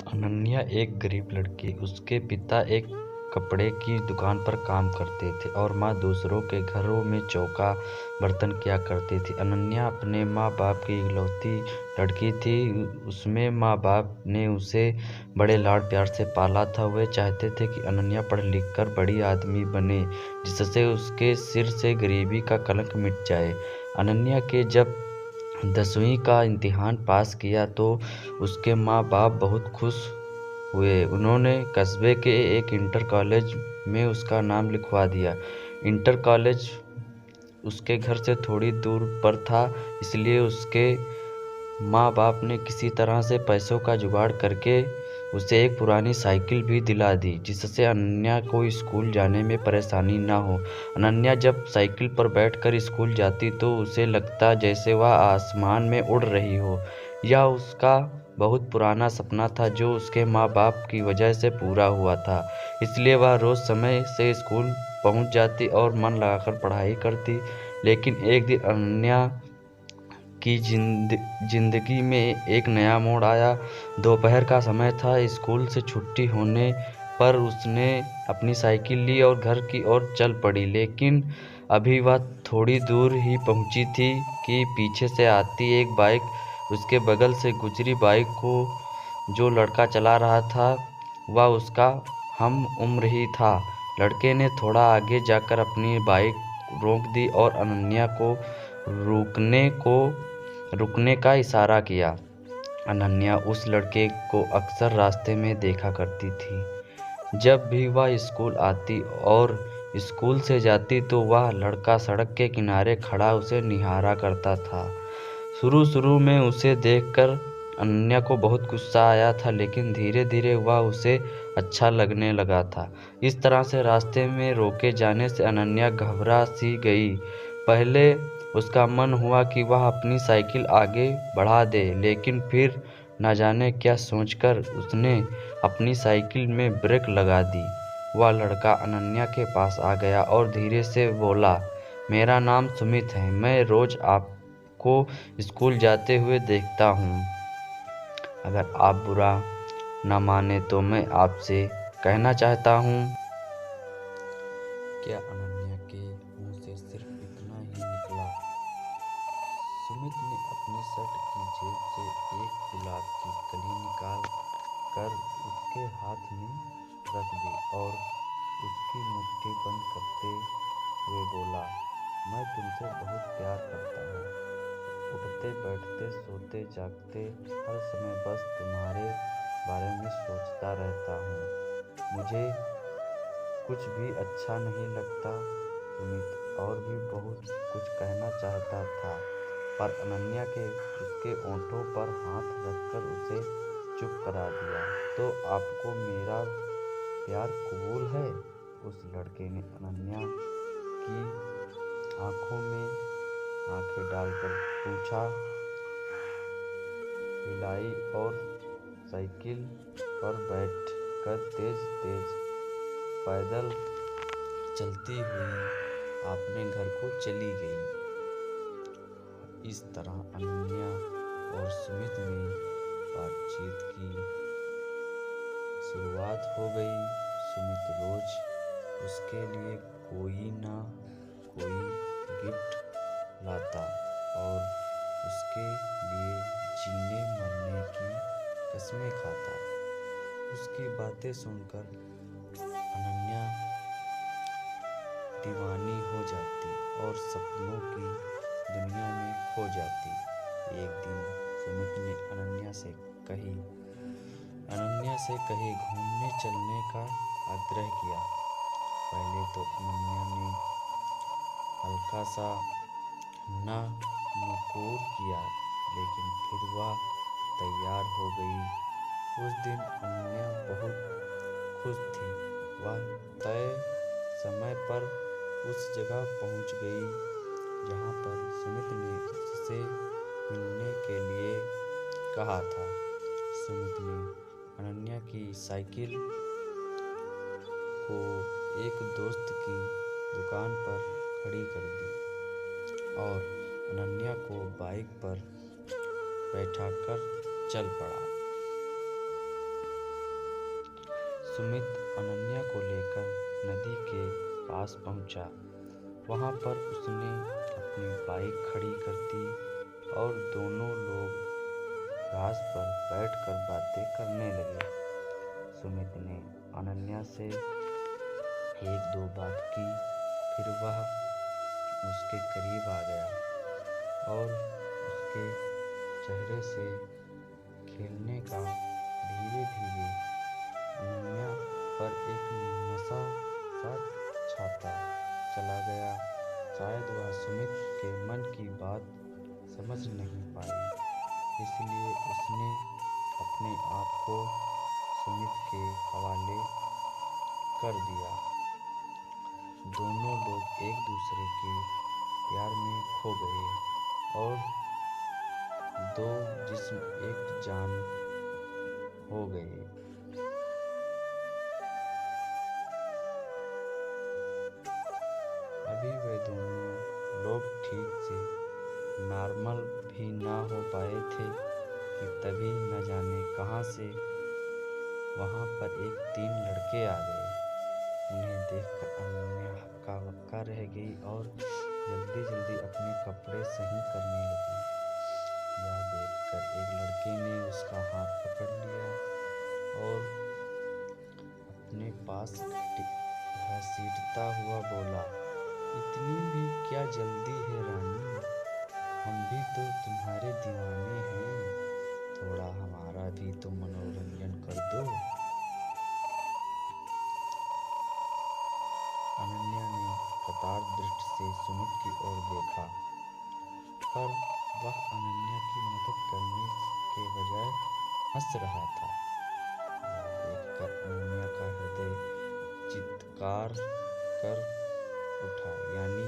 अनन्या एक गरीब लड़की। उसके पिता एक कपड़े की दुकान पर काम करते थे और माँ दूसरों के घरों में चौका बर्तन किया करती थी। अनन्या अपने माँ बाप की इकलौती लड़की थी। उसमें माँ बाप ने उसे बड़े लाड प्यार से पाला था। वे चाहते थे कि अनन्या पढ़ लिख कर बड़ी आदमी बने, जिससे उसके सिर से गरीबी का कलंक मिट जाए। अनन्या के जब 10वीं का इम्तिहान पास किया तो उसके माँ बाप बहुत खुश हुए। उन्होंने कस्बे के एक इंटर कॉलेज में उसका नाम लिखवा दिया। इंटर कॉलेज उसके घर से थोड़ी दूर पर था, इसलिए उसके माँ बाप ने किसी तरह से पैसों का जुगाड़ करके उसे एक पुरानी साइकिल भी दिला दी, जिससे अनन्या को स्कूल जाने में परेशानी न हो। अनन्या जब साइकिल पर बैठकर स्कूल जाती तो उसे लगता जैसे वह आसमान में उड़ रही हो। यह उसका बहुत पुराना सपना था जो उसके माँ बाप की वजह से पूरा हुआ था। इसलिए वह रोज़ समय से स्कूल पहुंच जाती और मन लगाकर पढ़ाई करती। लेकिन एक दिन अनन्या की जिंदगी में एक नया मोड़ आया। दोपहर का समय था। स्कूल से छुट्टी होने पर उसने अपनी साइकिल ली और घर की ओर चल पड़ी। लेकिन अभी वह थोड़ी दूर ही पहुंची थी कि पीछे से आती एक बाइक उसके बगल से गुजरी। बाइक को जो लड़का चला रहा था वह उसका हम उम्र ही था। लड़के ने थोड़ा आगे जाकर अपनी बाइक रोक दी और अनन्या को रुकने का इशारा किया। अनन्या उस लड़के को अक्सर रास्ते में देखा करती थी। जब भी वह स्कूल आती और स्कूल से जाती तो वह लड़का सड़क के किनारे खड़ा उसे निहारा करता था। शुरू में उसे देखकर अनन्या को बहुत गुस्सा आया था, लेकिन धीरे धीरे वह उसे अच्छा लगने लगा था। इस तरह से रास्ते में रोके जाने से अनन्या घबरा सी गई। पहले उसका मन हुआ कि वह अपनी साइकिल आगे बढ़ा दे, लेकिन फिर न जाने क्या सोचकर उसने अपनी साइकिल में ब्रेक लगा दी। वह लड़का अनन्या के पास आ गया और धीरे से बोला, मेरा नाम सुमित है, मैं रोज आपको स्कूल जाते हुए देखता हूँ। अगर आप बुरा न माने तो मैं आपसे कहना चाहता हूँ। क्या अनन्या के मुंह से सिर्फ इतना ही निकला। सुमित ने अपनी शर्ट की जेब से एक गुलाब की कली निकाल कर उसके हाथ में रख दी और उसकी मुट्ठी बंद करते हुए बोला, मैं तुमसे बहुत प्यार करता हूँ। उठते बैठते सोते जागते हर समय बस तुम्हारे बारे में सोचता रहता हूँ। मुझे कुछ भी अच्छा नहीं लगता। सुमित और भी बहुत कुछ कहना चाहता था, पर अनन्या के उसके ओंठों पर हाथ रखकर उसे चुप करा दिया। तो आपको मेरा प्यार कबूल है? उस लड़के ने अनन्या की आंखों में आंखें डालकर पूछा। हिलाई और साइकिल पर बैठकर तेज तेज पैदल चलती हुई अपने घर को चली गई। इस तरह अनन्या और सुमित में बातचीत की शुरुआत हो गई। सुमित रोज उसके लिए कोई ना कोई गिफ्ट लाता और उसके लिए जीने मरने की कसमें खाता। उसकी बातें सुनकर अनन्या दीवानी हो जाती और सपनों की दुनिया में खो जाती। एक दिन सुमित ने अनन्या से कहीं घूमने चलने का आग्रह किया। पहले तो अनन्या ने हल्का सा ना नुकुर किया, लेकिन फिर वह तैयार हो गई। उस दिन अनन्या बहुत खुश थी। वह तय समय पर उस जगह पहुंच गई जहां पर सुमित ने उससे मिलने के लिए कहा था। सुमित ने अनन्या की साइकिल को एक दोस्त की दुकान पर खड़ी कर दी और अनन्या को बाइक पर बैठाकर चल पड़ा। सुमित अनन्या को लेकर नदी के पास पहुंचा। वहां पर उसने अपनी बाइक खड़ी कर दी और दोनों लोग घास पर बैठकर बातें करने लगे। सुमित ने अनन्या से एक दो बात की, फिर वह उसके करीब आ गया और उसके चेहरे से खेलने का धीरे धीरे अनन्या पर एक नशा सा छाता चला गया। शायद वह सुमित के मन की बात समझ नहीं पाई, इसलिए उसने अपने आप को सुमित के हवाले कर दिया। दोनों लोग एक दूसरे के प्यार में खो गए और दो जिस्म एक जान हो गए। अभी वे दोनों लोग ठीक से नॉर्मल भी ना हो पाए थे कि तभी न जाने कहां से वहां पर एक 3 लड़के आ गए। उन्हें देखकर अनन्या हक्का बक्का रह गई और जल्दी जल्दी अपने कपड़े सही करने लगी। यह देखकर एक लड़के ने उसका हाथ पकड़ लिया और अपने पास घसीटता हुआ बोला, इतनी भी क्या जल्दी है रानी, हम भी तो तुम्हारे दीवाने हैं, थोड़ा हमारा भी तो मनोरंजन कर दो। अनन्या ने कटार दृष्टि से सुमित की ओर देखा, पर वह अनन्या की मदद करने के बजाय हंस रहा था। यह देखकर अनन्या का हृदय चित्कार कर उठा, यानी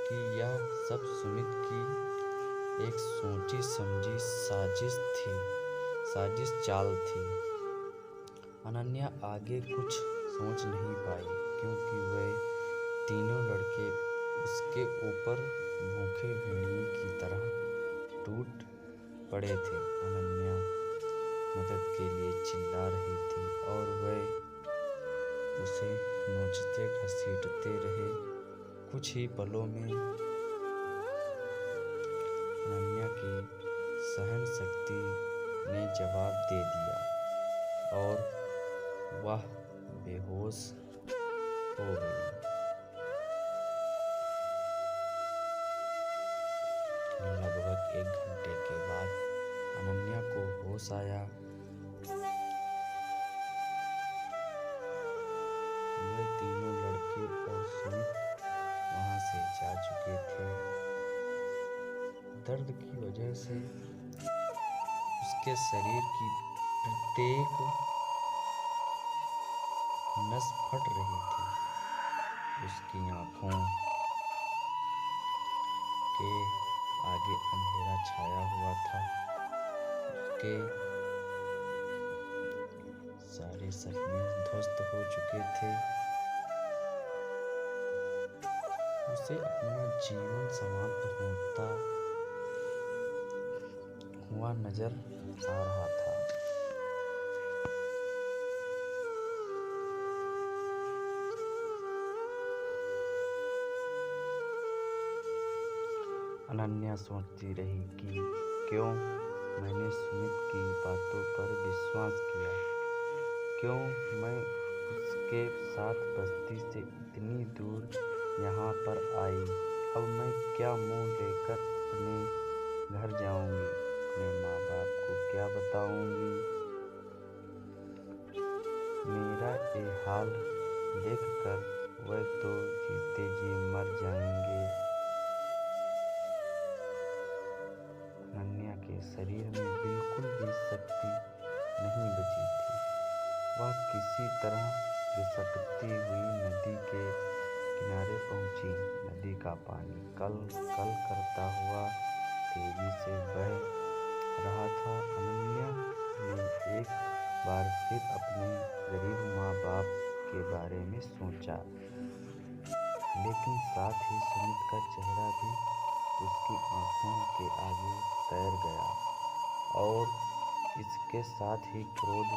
कि यह सब सुमित की एक सोची समझी साजिश चाल थी। अनन्या आगे कुछ सोच नहीं पाई, क्योंकि वे तीनों लड़के उसके ऊपर भूखे भेड़िए की तरह टूट पड़े थे। अनन्या मदद के लिए चिल्ला रही थी और वे उसे नोचते घसीटते रहे। कुछ ही पलों में अनन्या की सहन शक्ति ने जवाब दे दिया और वह बेहोश हो गई। लगभग 1 घंटे के बाद अनन्या को होश आया। वे तीनों लड़के और सुमित वहां से जा चुके थे। दर्द की वजह से उसके शरीर की प्रत्येक नस फट रही थी। उसकी आंखों के आगे अंधेरा छाया हुआ था। उसके सारे सपने ध्वस्त हो चुके थे। उसे अपना जीवन समाप्त होता हुआ नजर आ रहा था। अनन्या सोचती रही कि क्यों मैंने सुमित की बातों पर विश्वास किया, क्यों मैं उसके साथ बस्ती से इतनी दूर यहाँ पर आई। अब मैं क्या मुंह लेकर अपने घर जाऊंगी, अपने माँ बाप को क्या बताऊंगी। मेरा ये हाल देखकर वह तो जीते जी मर जाएंगे। अनन्या के शरीर में बिल्कुल भी शक्ति नहीं बची थी। वह किसी तरह घिसटती हुई नदी के किनारे पहुंची। नदी का पानी कल कल करता हुआ तेजी से बह रहा था। अनन्या ने एक बार फिर अपने गरीब माँ बाप के बारे में सोचा, लेकिन साथ ही सुमित का चेहरा भी उसकी आंखों के आगे तैर गया और इसके साथ ही क्रोध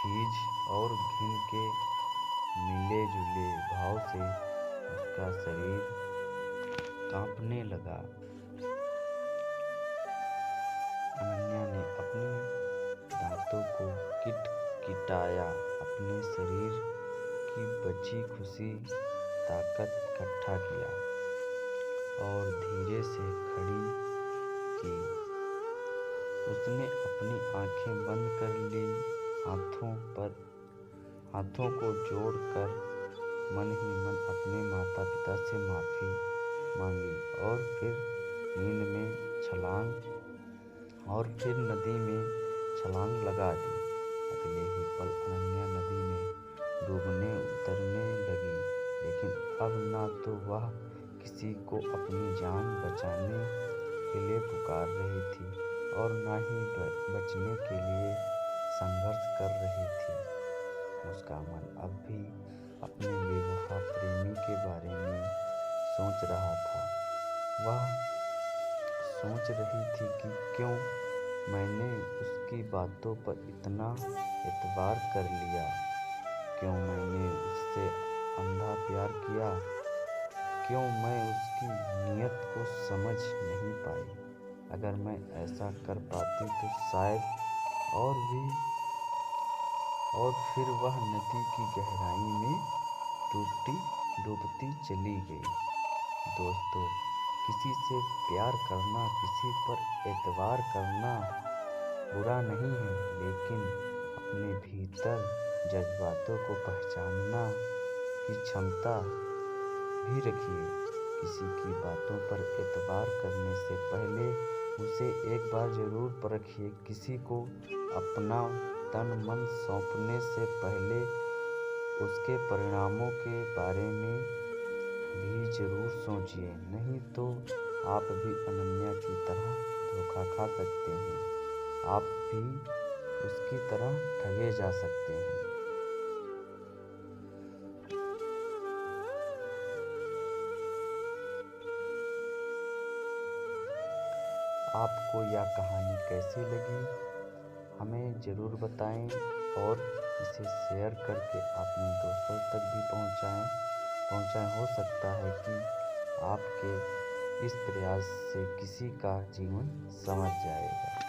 खींच और घिन के मिले जुले भाव से उसका शरीर कांपने लगा। अनन्या ने अपने दांतों को किटकिटाया, अपने शरीर की बची खुशी ताकत इकट्ठा किया और धीरे से खड़ी की। उसने अपनी आंखें बंद कर ली, हाथों को जोड़कर मन ही मन अपने माता पिता से माफी मांगी और फिर नदी में छलांग लगा दी। अगले ही पल अनन्या नदी में डूबने उतरने लगी, लेकिन अब ना तो वह किसी को अपनी जान बचाने के लिए पुकार रही थी और ना ही बचने के लिए संघर्ष कर रही थी। उसका मन अब भी अपने बेवफा प्रेमी के बारे में सोच रहा था। वह सोच रही थी कि क्यों मैंने उसकी बातों पर इतना एतबार कर लिया, क्यों मैंने उससे अंधा प्यार किया, क्यों मैं उसकी नीयत को समझ नहीं पाई। अगर मैं ऐसा कर पाती तो शायद और फिर वह नदी की गहराई में डूबती चली गई। दोस्तों, किसी से प्यार करना, किसी पर एतबार करना बुरा नहीं है, लेकिन अपने भीतर जज्बातों को पहचानना की क्षमता भी रखिए। किसी की बातों पर एतबार करने से पहले उसे एक बार जरूर परखिए। किसी को अपना तन मन सौंपने से पहले उसके परिणामों के बारे में भी जरूर सोचिए, नहीं तो आप भी अनन्या की तरह धोखा खा सकते हैं, आप भी उसकी तरह ठगे जा सकते हैं। आपको यह कहानी कैसी लगी हमें ज़रूर बताएं और इसे शेयर करके अपने दोस्तों तक भी पहुंचाएं। हो सकता है कि आपके इस प्रयास से किसी का जीवन संवर जाएगा।